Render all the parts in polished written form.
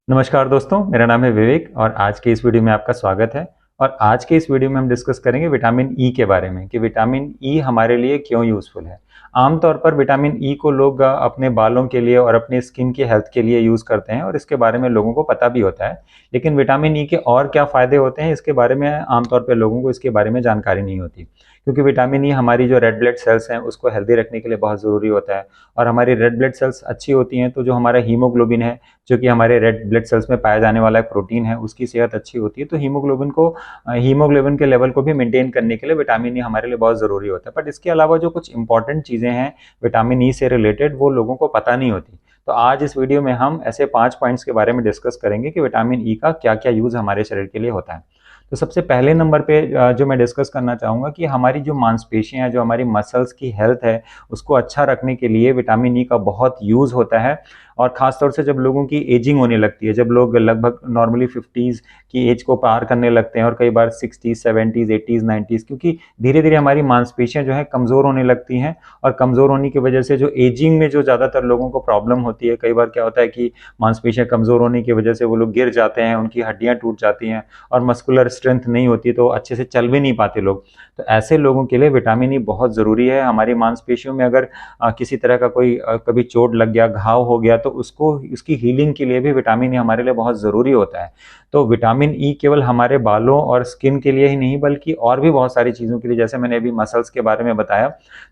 नमस्कार दोस्तों, मेरा नाम है विवेक और आज के इस वीडियो में आपका स्वागत है। और आज के इस वीडियो में हम डिस्कस करेंगे विटामिन ई के बारे में कि विटामिन ई हमारे लिए क्यों यूज़फुल है। आमतौर पर विटामिन ई को लोग अपने बालों के लिए और अपनी स्किन की हेल्थ के लिए यूज़ करते हैं और इसके बारे में लोगों को पता भी होता है। लेकिन विटामिन ई के और क्या फ़ायदे होते हैं इसके बारे में आमतौर पर लोगों को इसके बारे में जानकारी नहीं होती, क्योंकि विटामिन ई हमारी जो रेड ब्लड सेल्स हैं उसको हेल्दी रखने के लिए बहुत ज़रूरी होता है। और हमारी रेड ब्लड सेल्स अच्छी होती हैं तो जो हमारा हीमोग्लोबिन है, जो कि हमारे रेड ब्लड सेल्स में पाया जाने वाला एक प्रोटीन है, उसकी सेहत अच्छी होती है। तो हीमोग्लोबिन के लेवल को भी मेंटेन करने के लिए विटामिन ई हमारे लिए बहुत ज़रूरी होता है। बट इसके अलावा जो कुछ इंपॉर्टेंट चीज़ें हैं विटामिन ई से रिलेटेड, वो लोगों को पता नहीं होती। तो आज इस वीडियो में हम ऐसे 5 पॉइंट्स के बारे में डिस्कस करेंगे कि विटामिन ई का क्या क्या यूज़ हमारे शरीर के लिए होता है। तो सबसे पहले नंबर पे जो मैं डिस्कस करना चाहूँगा कि हमारी जो मांसपेशियाँ हैं, जो हमारी मसल्स की हेल्थ है, उसको अच्छा रखने के लिए विटामिन ई का बहुत यूज़ होता है। और ख़ासतौर से जब लोगों की एजिंग होने लगती है, जब लोग लगभग नॉर्मली 50s की एज को पार करने लगते हैं और कई बार 60s, 70s, 80s, 90s, क्योंकि धीरे-धीरे हमारी मांसपेशियाँ जो हैं कमज़ोर होने लगती हैं। और कमज़ोर होने की वजह से जो एजिंग में जो ज़्यादातर लोगों को प्रॉब्लम होती है, कई बार क्या होता है कि मांसपेशियाँ कमज़ोर होने की वजह से वो लोग गिर जाते हैं, उनकी हड्डियाँ टूट जाती हैं और मस्कुलर स्ट्रेंथ नहीं होती, तो अच्छे से चल भी नहीं पाते लोग। तो ऐसे लोगों के लिए विटामिन ई बहुत ज़रूरी है। हमारी मांसपेशियों में अगर किसी तरह का कोई कभी चोट लग गया, घाव हो गया, तो उसको उसकी हीलिंग के लिए भी विटामिन ई हमारे लिए बहुत ज़रूरी होता है। तो विटामिन ई केवल हमारे बालों और स्किन के लिए ही नहीं, बल्कि और भी बहुत सारी चीज़ों के लिए, जैसे मैंने अभी मसल्स के बारे में बताया,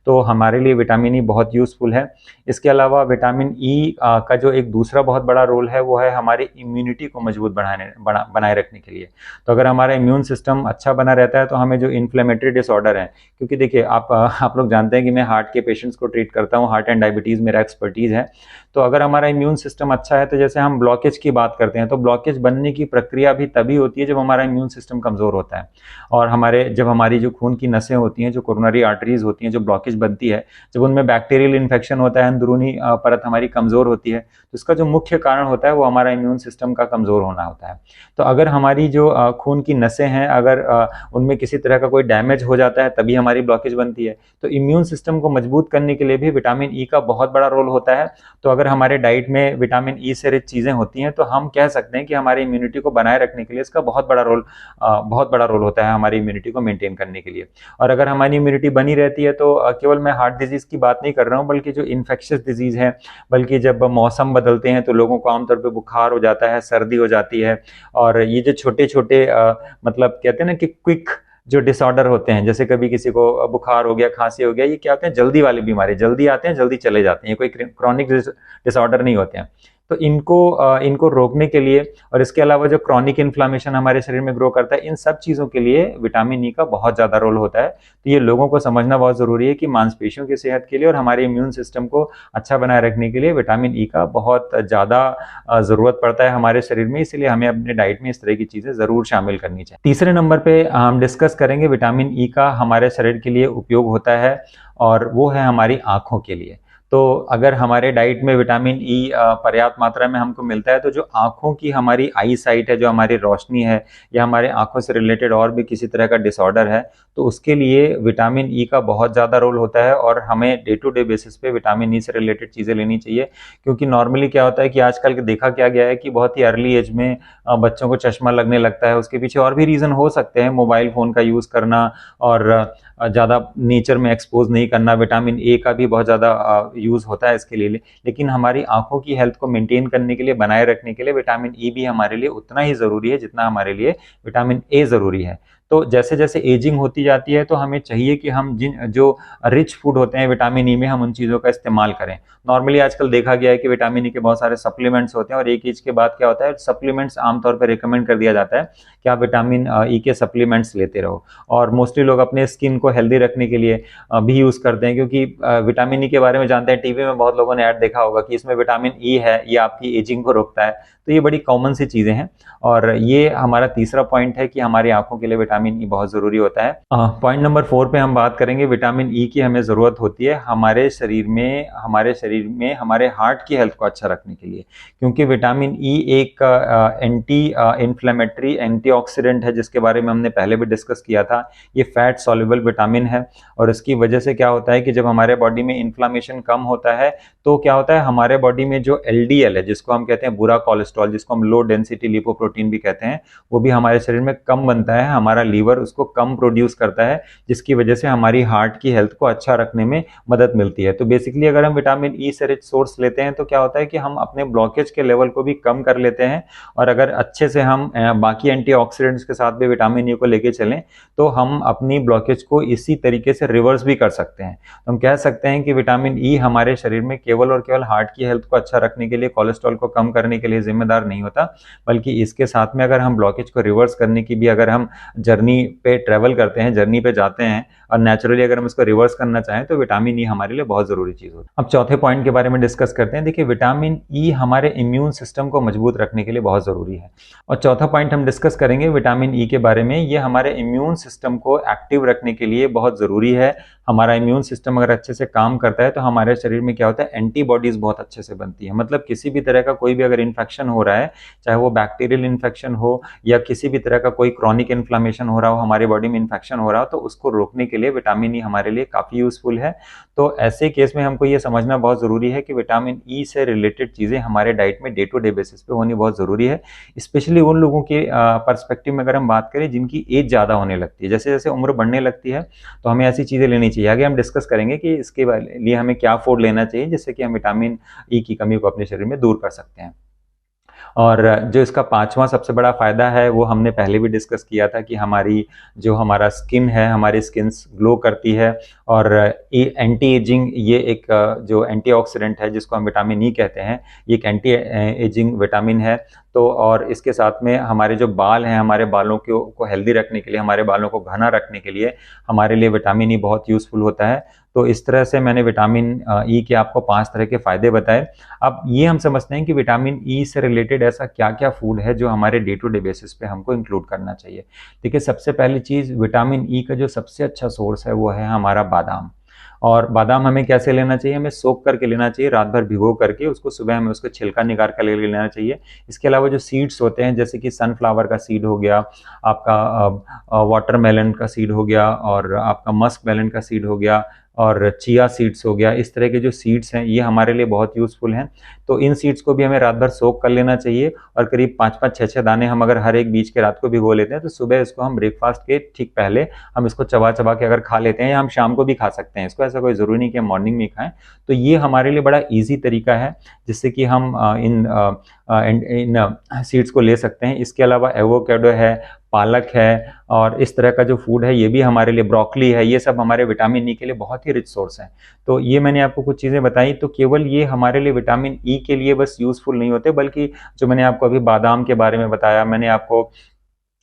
तो हमारे लिए विटामिन ई बहुत यूज़फुल है। इसके अलावा विटामिन ई का जो एक दूसरा बहुत बड़ा रोल है, वो है हमारी इम्यूनिटी को मजबूत बनाए रखने के लिए। तो अगर हमारा इम्यून सिस्टम अच्छा बना रहता है तो हमें जो इन्फ्लेमेटरी डिसऑर्डर है, क्योंकि देखिए आप लोग जानते हैं कि मैं हार्ट के पेशेंट्स को ट्रीट करता हूँ, हार्ट एंड डायबिटीज़ मेरा एक्सपर्टीज़ है। तो अगर हमारा इम्यून सिस्टम अच्छा है, तो जैसे हम ब्लॉकेज की बात करते हैं, तो ब्लॉकेज बनने की प्रक्रिया भी तभी होती है जब हमारा इम्यून सिस्टम कमज़ोर होता है। और जब हमारी जो खून की नसें होती हैं, जो कोरोनरी आर्टरीज होती हैं, जो ब्लॉकेज बनती है, जब उनमें बैक्टीरियल इन्फेक्शन होता है, अंदरूनी परत हमारी कमज़ोर होती है, तो इसका जो मुख्य कारण होता है वो हमारा इम्यून सिस्टम का कमज़ोर होना होता है। तो अगर हमारी जो खून की नसें हैं, अगर उनमें किसी तरह का कोई डैमेज हो जाता है, तभी हमारी ब्लॉकेज बनती है। तो इम्यून सिस्टम को मजबूत करने के लिए भी विटामिन ई का बहुत बड़ा रोल होता है। तो अगर हमारे डाइट में विटामिन ई से रिच चीज़ें होती हैं, तो हम कह सकते हैं कि हमारी इम्यूनिटी को बनाए रखने के लिए इसका बहुत बड़ा रोल होता है हमारी इम्यूनिटी को मेंटेन करने के लिए। और अगर हमारी इम्यूनिटी बनी रहती है, तो केवल मैं हार्ट डिजीज़ की बात नहीं कर रहा हूँ, बल्कि जो इन्फेक्शियस डिजीज़ है, बल्कि जब मौसम बदलते हैं तो लोगों को आमतौर पर बुखार हो जाता है, सर्दी हो जाती है। और ये जो छोटे-छोटे मतलब कहते हैं ना कि क्विक जो डिसऑर्डर होते हैं, जैसे कभी किसी को बुखार हो गया, खांसी हो गया, ये क्या होते हैं, जल्दी वाली बीमारी, जल्दी आते हैं, जल्दी चले जाते हैं, ये कोई क्रॉनिक डिसऑर्डर नहीं होते हैं। तो इनको रोकने के लिए, और इसके अलावा जो क्रॉनिक इन्फ्लामेशन हमारे शरीर में ग्रो करता है, इन सब चीज़ों के लिए विटामिन ई का बहुत ज़्यादा रोल होता है। तो ये लोगों को समझना बहुत ज़रूरी है कि मांसपेशियों की सेहत के लिए और हमारे इम्यून सिस्टम को अच्छा बनाए रखने के लिए विटामिन ई का बहुत ज़्यादा ज़रूरत पड़ता है हमारे शरीर में। इसलिए हमें अपने डाइट में इस तरह की चीज़ें ज़रूर शामिल करनी चाहिए। तीसरे नंबर पे हम डिस्कस करेंगे विटामिन ई का हमारे शरीर के लिए उपयोग होता है, और वो है हमारी आँखों के लिए। तो अगर हमारे डाइट में विटामिन ई पर्याप्त मात्रा में हमको मिलता है, तो जो आँखों की हमारी आई साइट है, जो हमारी रोशनी है, या हमारे आँखों से रिलेटेड और भी किसी तरह का डिसऑर्डर है, तो उसके लिए विटामिन ई का बहुत ज़्यादा रोल होता है। और हमें डे टू डे बेसिस पे विटामिन ई से रिलेटेड चीज़ें लेनी चाहिए, क्योंकि नॉर्मली क्या होता है कि आजकल देखा क्या गया है कि बहुत ही अर्ली एज में बच्चों को चश्मा लगने लगता है। उसके पीछे और भी रीज़न हो सकते हैं, मोबाइल फ़ोन का यूज़ करना और ज़्यादा नेचर में एक्सपोज नहीं करना, विटामिन ए का भी बहुत ज़्यादा यूज़ होता है इसके लिए। लेकिन हमारी आँखों की हेल्थ को मेंटेन करने के लिए, बनाए रखने के लिए विटामिन ई भी हमारे लिए उतना ही ज़रूरी है जितना हमारे लिए विटामिन ए ज़रूरी है। तो जैसे-जैसे एजिंग होती जाती है, तो हमें चाहिए कि हम जो रिच फूड होते हैं विटामिन ई में, हम उन चीज़ों का इस्तेमाल करें। नॉर्मली आजकल देखा गया है कि विटामिन ई के बहुत सारे सप्लीमेंट्स होते हैं, और एक एज के बाद क्या होता है, सप्लीमेंट्स आमतौर पर रिकमेंड कर दिया जाता है कि आप विटामिन ई के सप्लीमेंट्स लेते रहो। और मोस्टली लोग अपने स्किन को हेल्दी रखने के लिए भी यूज़ करते हैं, क्योंकि विटामिन ई के बारे में जानते हैं, टीवी में बहुत लोगों ने ऐड देखा होगा कि इसमें विटामिन ई है, ये आपकी एजिंग को रोकता है। तो ये बड़ी कॉमन सी चीज़ें हैं। और ये हमारा तीसरा पॉइंट है कि हमारी आँखों के लिए विटामिन विटामिन ई बहुत ज़रूरी होता है। पॉइंट नंबर 4 पे हम बात करेंगे विटामिन ई की हमें ज़रूरत होती है हमारे शरीर में हमारे हार्ट की हेल्थ को अच्छा रखने के लिए, क्योंकि विटामिन ई एक एंटी इन्फ्लेमेटरी एंटीऑक्सीडेंट है, जिसके बारे में हमने पहले भी डिस्कस किया था। ये फैट सॉल्युबल विटामिन है और इसकी वजह से क्या होता है कि जब हमारे बॉडी में इन्फ्लामेशन कम होता है तो क्या होता है, हमारे बॉडी में जो एलडीएल है, जिसको हम कहते हैं बुरा कोलेस्ट्रॉल, जिसको हम लो डेंसिटी लिपोप्रोटीन भी कहते हैं, वो भी हमारे शरीर में कम बनता है। हमारा लीवर उसको कम प्रोड्यूस करता है, जिसकी वजह से हमारी हार्ट की हेल्थ को अच्छा रखने में मदद मिलती है। तो बेसिकली अगर हम विटामिन ई से रिच सोर्स लेते हैं तो क्या होता है कि हम अपने ब्लॉकेज के लेवल को भी कम कर लेते हैं, और अगर अच्छे से हम बाकी एंटीऑक्सीडेंट्स के साथ भी विटामिन ई को लेके चलें तो हम अपनी ब्लॉकेज को इसी तरीके से रिवर्स भी कर सकते हैं। तो हम कह सकते हैं कि विटामिन ई हमारे शरीर में केवल और केवल हार्ट की हेल्थ को अच्छा रखने के लिए, कोलेस्ट्रॉल को कम करने के लिए जिम्मेदार नहीं होता, बल्कि इसके साथ में अगर हम ब्लॉकेज को रिवर्स करने की भी अगर हम जर्नी पे ट्रेवल करते हैं, जर्नी पे जाते हैं और नेचुरली अगर हम इसको रिवर्स करना चाहें तो विटामिन ई हमारे लिए बहुत जरूरी चीज होती है। अब चौथे पॉइंट के बारे में डिस्कस करते हैं। देखिए, विटामिन ई हमारे इम्यून सिस्टम को मजबूत रखने के लिए बहुत जरूरी है, और चौथा पॉइंट हम डिस्कस करेंगे विटामिन ई के बारे में। ये हमारे इम्यून सिस्टम को एक्टिव रखने के लिए बहुत जरूरी है। हमारा इम्यून सिस्टम अगर अच्छे से काम करता है तो हमारे शरीर में क्या होता है, एंटीबॉडीज बहुत अच्छे से बनती है। मतलब किसी भी तरह का कोई भी अगर इन्फेक्शन हो रहा है, चाहे वो बैक्टीरियल इन्फेक्शन हो या किसी भी तरह का कोई क्रॉनिक इन्फ्लामेशन हो रहा हो, हमारी बॉडी में इन्फेक्शन हो रहा हो, तो उसको रोकने के लिए विटामिन ई हमारे लिए काफी यूजफुल है। तो ऐसे केस में हमको ये समझना बहुत जरूरी है कि विटामिन ई से रिलेटेड चीजें हमारे डाइट में डे टू डे बेसिस पे होनी बहुत जरूरी है। स्पेशली उन लोगों के पर्सपेक्टिव में अगर हम बात करें जिनकी एज ज्यादा होने लगती है, जैसे जैसे उम्र बढ़ने लगती है तो हमें ऐसी चीजें लेनी चाहिए। आगे हम डिस्कस करेंगे कि इसके लिए हमें क्या फूड लेना चाहिए जिससे कि हम विटामिन ई की कमी को अपने शरीर में दूर कर सकते हैं। और जो इसका पांचवा सबसे बड़ा फायदा है वो हमने पहले भी डिस्कस किया था कि हमारा स्किन है, हमारी स्किन ग्लो करती है, और एंटी एजिंग, ये एक जो एंटीऑक्सीडेंट है जिसको हम विटामिन ई कहते हैं, ये एक एंटी एजिंग विटामिन है। तो और इसके साथ में हमारे जो बाल हैं, हमारे बालों को हेल्दी रखने के लिए, हमारे बालों को घना रखने के लिए हमारे लिए विटामिन ई बहुत यूजफुल होता है। तो इस तरह से मैंने विटामिन ई के आपको 5 तरह के फायदे बताए। अब ये हम समझते हैं कि विटामिन ई से रिलेटेड ऐसा क्या क्या फूड है जो हमारे डे टू डे बेसिस पे हमको इंक्लूड करना चाहिए। देखिए, सबसे पहली चीज, विटामिन ई का जो सबसे अच्छा सोर्स है वो है हमारा बादाम। और बादाम हमें कैसे लेना चाहिए, हमें सोक करके लेना चाहिए, रात भर भिगो करके उसको सुबह हमें उसको छिलका निकाल कर ले लेना चाहिए। इसके अलावा जो सीड्स होते हैं, जैसे कि सनफ्लावर का सीड हो गया, आपका वाटरमेलन का सीड हो गया, और आपका मस्क मेलन का सीड हो गया, और चिया सीड्स हो गया, इस तरह के जो सीड्स हैं ये हमारे लिए बहुत यूजफुल हैं। तो इन सीड्स को भी हमें रात भर सोक कर लेना चाहिए, और करीब 5-5, 6-6 दाने हम अगर हर एक बीज के रात को भिगो लेते हैं तो सुबह इसको हम ब्रेकफास्ट के ठीक पहले हम इसको चबा चबा के अगर खा लेते हैं, या हम शाम को भी खा सकते हैं इसको, ऐसा कोई ज़रूरी नहीं कि हम मॉर्निंग में खाएं। तो ये हमारे लिए बड़ा ईजी तरीका है जिससे कि हम इन सीड्स को ले सकते हैं। इसके अलावा एवोकेडो है, पालक है, और इस तरह का जो फूड है ये भी हमारे लिए, ब्रोकली है, ये सब हमारे विटामिन ई के लिए बहुत ही रिच सोर्स हैं। तो ये मैंने आपको कुछ चीज़ें बताई। तो केवल ये हमारे लिए विटामिन ई के लिए बस यूजफुल नहीं होते, बल्कि जो मैंने आपको अभी बादाम के बारे में बताया, मैंने आपको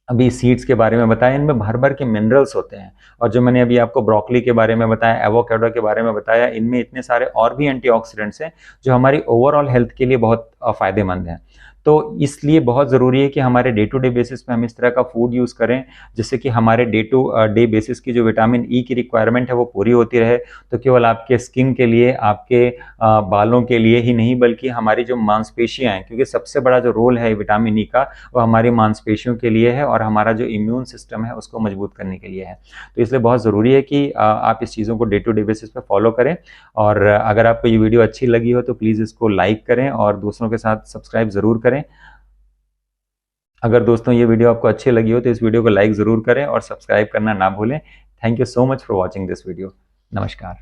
अभी सीड्स के बारे में बताया, इनमें भर भर के मिनरल्स होते हैं। और जो मैंने अभी आपको ब्रोकली के बारे में बताया, एवोकेडो के बारे में बताया, इनमें इतने सारे और भी एंटीऑक्सीडेंट्स हैं जो हमारी ओवरऑल हेल्थ के लिए बहुत फायदेमंद हैं। तो इसलिए बहुत ज़रूरी है कि हमारे डे टू डे बेसिस पे हम इस तरह का फूड यूज़ करें जिससे कि हमारे डे टू डे बेसिस की जो विटामिन ई की रिक्वायरमेंट है वो पूरी होती रहे। तो केवल आपके स्किन के लिए, आपके बालों के लिए ही नहीं, बल्कि हमारी जो मांसपेशियां हैं, क्योंकि सबसे बड़ा जो रोल है विटामिन ई का वो हमारी मांसपेशियों के लिए है, और हमारा जो इम्यून सिस्टम है उसको मजबूत करने के लिए है। तो इसलिए बहुत ज़रूरी है कि आप इस चीज़ों को डे टू डे बेसिस पे फॉलो करें। और अगर आपको ये वीडियो अच्छी लगी हो तो प्लीज़ इसको लाइक करें और दूसरों के साथ सब्सक्राइब ज़रूर करें। अगर दोस्तों ये वीडियो आपको अच्छी लगी हो तो इस वीडियो को लाइक ज़रूर करें और सब्सक्राइब करना ना भूलें। Thank you so much for watching this video. नमस्कार।